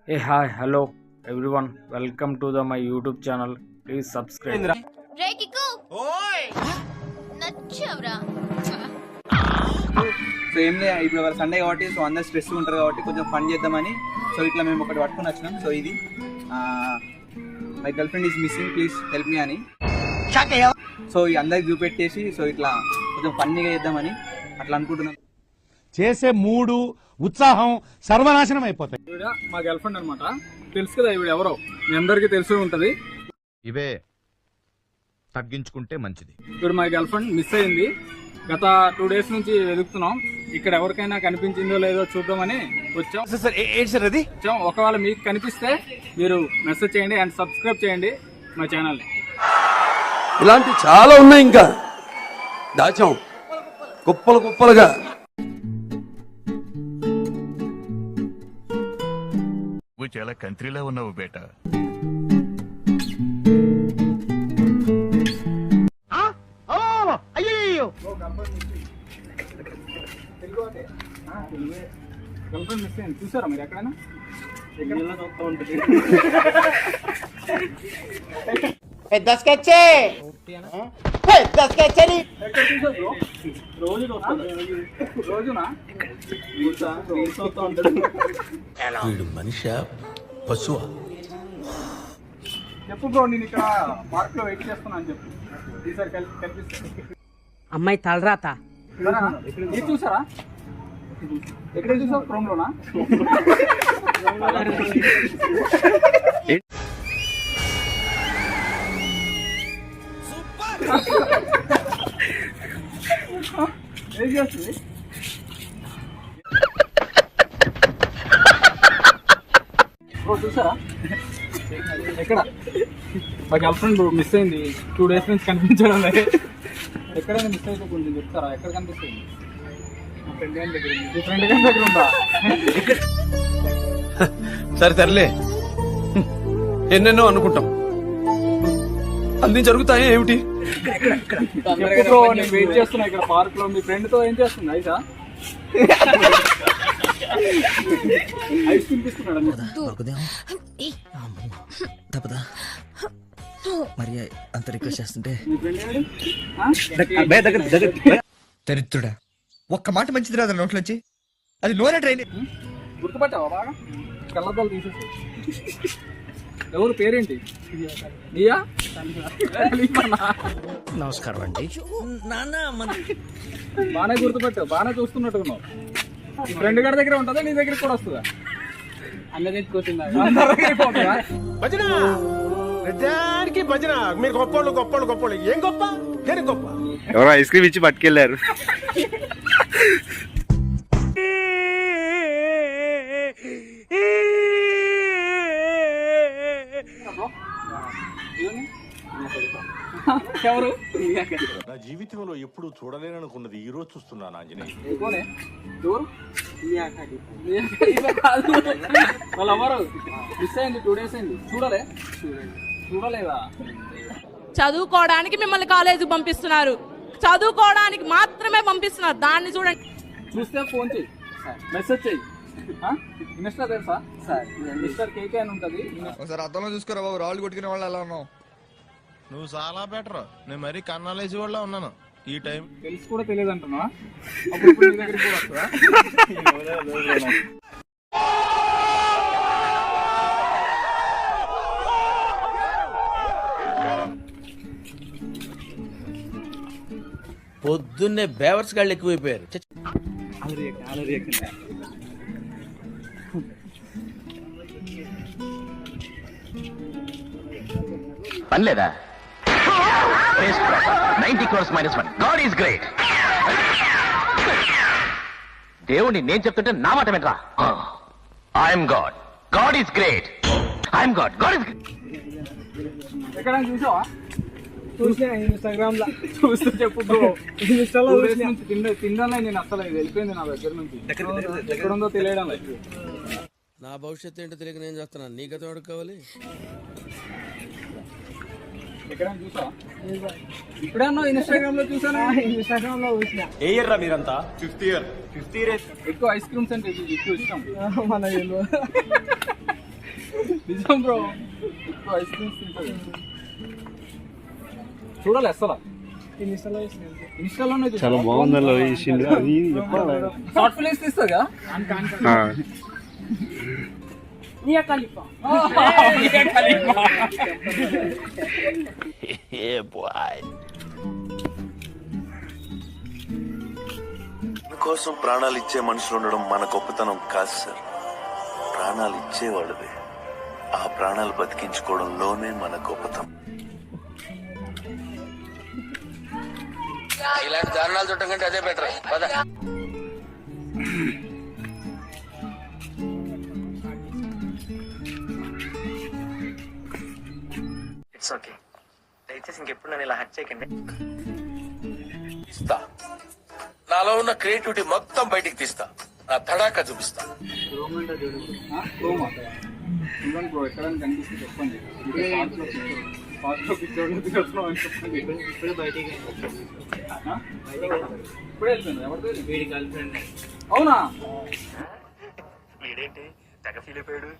Hey, hi, hello everyone. Welcome to my YouTube channel. Please subscribe. రే కిక్కు నచ్చవరా so ఏం లేదు, ఇప్పుడు వాళ్ళ సండే కాబట్టి సో అందరు స్ట్రెస్ ఉంటారు కాబట్టి కొంచెం ఫన్ చేద్దామని సో ఇట్లా మేము ఒకటి పట్టుకుని వచ్చినాం. సో ఇది my girl friend is missing, please help me అని. సో ఈ అందరికి చూపెట్టేసి సో ఇట్లా కొంచెం ఫన్నీగా చేద్దామని అట్లా అనుకుంటున్నాం. చేసే మూడు ఉత్సాహం సర్వనాశనం అయిపోతాయి. ఈవిడ మా గర్ల్ ఫ్రెండ్ అనమాట. తెలుసు కదా ఈవిడ ఎవరో, మీ అందరికీ తెలిసి ఉంటది. ఇవే తగ్గించుకుంటే మంచిది. ఇప్పుడు మా గర్ల్ ఫ్రెండ్ మిస్ అయింది. గత 2 days నుంచి వెతుకుతున్నాం. ఇక్కడ ఎవరికైనా కనిపించిందో లేదో చూద్దామని వచ్చాం. ఒకవేళ మీకు కనిపిస్తే మీరు మెసేజ్ చేయండి అండ్ సబ్స్క్రైబ్ చేయండి మా ఛానల్ని. ఇలాంటి చాలా ఉన్నాయి, ఇంకా దాచాం కుప్పలు కుప్పలుగా. నువ్వు చాలా కంట్రీలో ఉన్నావు బేటా. గర్ల్ ఫ్రెండ్ మిస్ అయింది. చూసారా మీరు ఎక్కడైనా? పెద్ద స్కెచ్ పెద్ద స్కెచ్ అని రోజునా వీడు మనిషి పశువా? చెప్పు బ్రో, నేను ఇక్కడ పార్క్ లో వెయిట్ చేస్తున్నా అని చెప్పు. ఈసారి కనిపిస్తుంది. అమ్మాయి తలరాత ఇది చూసారా? ఎక్కడ చూసావు? క్రోమ్ లోనా? ఏం చేస్తుంది? చూసారా? ఎక్కడ? మా గర్ల్ ఫ్రెండ్ మిస్ అయింది. 2 days నుంచి కనిపించడం లేదు. ఎక్కడైనా మిస్ అయితే కొంచెం చెప్తారా? ఎక్కడ కనిపిస్తుంది? మా ఫ్రెండ్ గారి దగ్గర ఉంది. మీ ఫ్రెండ్ గారి దగ్గర ఉందా? సరే సర్లే, ఎన్నెన్నో అనుకుంటాం, అన్ని జరుగుతాయి ఏమిటి? చెప్పు బ్రో, నేను వెయిట్ చేస్తున్నా ఇక్కడ పార్క్ లో. మీ ఫ్రెండ్ తో ఏం చేస్తుంది? ఐసా ఐస్ తినిపిస్తున్నాడు. మరి అంత రిక్వెస్ట్ చేస్తుంటే మీ ఫ్రెండ్ దరిద్రుడా, ఒక్క మాట మంచిది రాదు నోట్లోంచి. అది నూనె ట్రైన్. గుర్తుపట్టావా? బాగా కళ్ళద్దాలు తీసేసి. ఎవరు పేరేంటి? నీయా? నమస్కారం అండి. బాగానే గుర్తుపట్టావు, బాగానే చూస్తున్నట్టున్నావు. నీ ఫ్రెండ్ గారి దగ్గర ఉంటుందా, నీ దగ్గరికి కూడా వస్తుందా? అన్న దగ్గరికి వచ్చిందా? ప్రతిదానికి భజన. మీరు గొప్పోళ్ళు గొప్పోళ్ళు గొప్పోళ్ళు. ఏం గొప్ప? దేని గొప్ప? ఎవరో ఐస్ క్రీమ్ ఇచ్చి పట్టుకెళ్ళారు. ఎవరు? నా జీవితంలో ఎప్పుడు చూడలేననుకున్నది ఈ రోజు చూస్తున్నాను ఆంజనేయ. ఎవరు? వాళ్ళు ఎవరు? మిస్ అయింది. 2 days అయింది. చూడలేదా? చదువుకోవడానికి మిమ్మల్ని కాలేజీకి పంపిస్తున్నారు, చదువుకోవడానికి మాత్రమే పంపిస్తున్నారు. దాన్ని చూడండి. చూస్తే ఫోన్ చెయ్యి, మెసేజ్ చెయ్యి. ఇన్స్టా తెలుసా? మిస్టర్ కేకే అని ఉంటుంది. ఒకసారి అర్థంలో చూసుకోరా బాబు, రాళ్ళు కొట్టుకునే వాళ్ళు ఎలా ఉన్నావు? నువ్వు చాలా బెటర్. నేను మరీ కన్నాలేసి వాళ్ళ ఉన్నాను ఈ టైం. తెలిసి కూడా తెలియదు అంటున్నా. అప్పుడు నీ దగ్గరికి కూడా వస్తుందా? పొద్దున్నే బేవర్స్ గాళ్ళు ఎక్కువైపోయారు. పనిలేదా? 90 crores -1. God is great. దేవుణ్ణి నేను చెప్తుంటే నా మాట వినరా? I'm God, God is great. I'm God, God is great. ఎక్కడైనా చూసావా? చూసినా ఇన్స్టాగ్రామ్ లో. చూస్తూ చెప్పు బ్రో. ఇన్స్టాలో తిండాలే నేను అసలు. ఇది వెళ్ళిపోయింది నా దగ్గర నుంచి. ఎక్కడుందో తెలియడం లేదు. నా భవిష్యత్తు ఏంటో తెలియక నేను చేస్తున్నాను. నీ గతం ఎవరికి కావాలి? ఎక్కడైనా చూసావా? ఇప్పుడన్నా ఇన్స్టాగ్రామ్ లో చూసానా? ఇన్స్టాగ్రామ్ లో చూసినా. ఏ ఇయర్ రా మీరంతా? 5th year. ఎక్కువ ఐస్ క్రీమ్స్ అంటే ఎక్కువ ఇష్టం. మన నిజం బ్రో, ఇప్పుడు ఐస్ క్రీమ్స్ తింటుంది. చూడాలి అసలు ఇన్స్టాలోనే చాలా బాగుంది అది షార్ట్ ఫిలిమ్స్ తీస్తుంది కదా. కోసం ప్రాణాలు ఇచ్చే మనుషులు ఉండడం మన గొప్పతనం కాదు సార్, ప్రాణాలు ఇచ్చేవాళ్ళదే. ఆ ప్రాణాలు బతికించుకోవడంలోనే మన గొప్పతనం. ఇలాంటి దారుణాలు చుట్టం కంటే అదే బెటర్. ఇట్స్ ఓకే, దయచేసి ఇంకెప్పుడు నన్ను ఇలా హర్ట్ చేయకండి. ఇస్తా, నాలో ఉన్న క్రియేటివిటీ మొత్తం బయటికి తీస్తా, నా తడాకా చూపిస్తా. బ్రో ఎక్కడైనా కనిపిస్తే చెప్పండి. ఇప్పుడే బయటికి ఇప్పుడే వెళ్ళిపోయింది. ఎవరితో? వీడి గర్ల్ ఫ్రెండ్. అవునా? వీడేంటి తెగ ఫీల్ అయిపోయాడు.